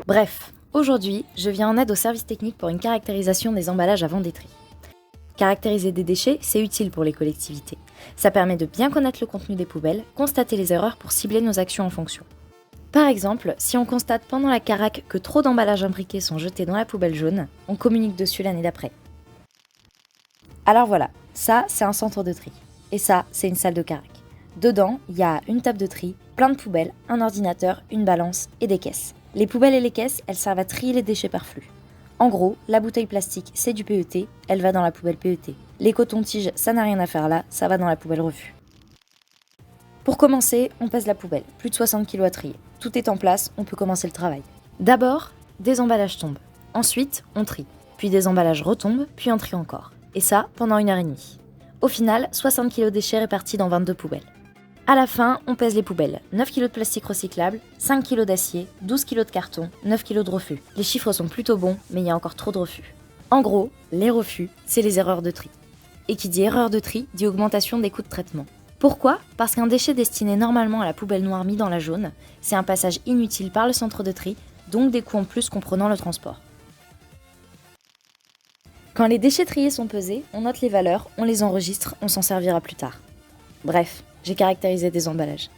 Bref, aujourd'hui, je viens en aide au service technique pour une caractérisation des emballages avant des tris. Caractériser des déchets, c'est utile pour les collectivités. Ça permet de bien connaître le contenu des poubelles, constater les erreurs pour cibler nos actions en fonction. Par exemple, si on constate pendant la carac que trop d'emballages imbriqués sont jetés dans la poubelle jaune, on communique dessus l'année d'après. Alors voilà, ça c'est un centre de tri. Et ça, c'est une salle de carac. Dedans, il y a une table de tri, plein de poubelles, un ordinateur, une balance et des caisses. Les poubelles et les caisses, elles servent à trier les déchets par flux. En gros, la bouteille plastique, c'est du PET, elle va dans la poubelle PET. Les cotons-tiges, ça n'a rien à faire là, ça va dans la poubelle refus. Pour commencer, on pèse la poubelle, plus de 60 kg à trier. Tout est en place, on peut commencer le travail. D'abord, des emballages tombent. Ensuite, on trie. Puis des emballages retombent, puis on trie encore. Et ça, pendant 1h30. Au final, 60 kg de déchets répartis dans 22 poubelles. À la fin, on pèse les poubelles. 9 kg de plastique recyclable, 5 kg d'acier, 12 kg de carton, 9 kg de refus. Les chiffres sont plutôt bons, mais il y a encore trop de refus. En gros, les refus, c'est les erreurs de tri. Et qui dit erreur de tri, dit augmentation des coûts de traitement. Pourquoi ? Parce qu'un déchet destiné normalement à la poubelle noire mis dans la jaune, c'est un passage inutile par le centre de tri, donc des coûts en plus comprenant le transport. Quand les déchets triés sont pesés, on note les valeurs, on les enregistre, on s'en servira plus tard. Bref, j'ai caractérisé des emballages.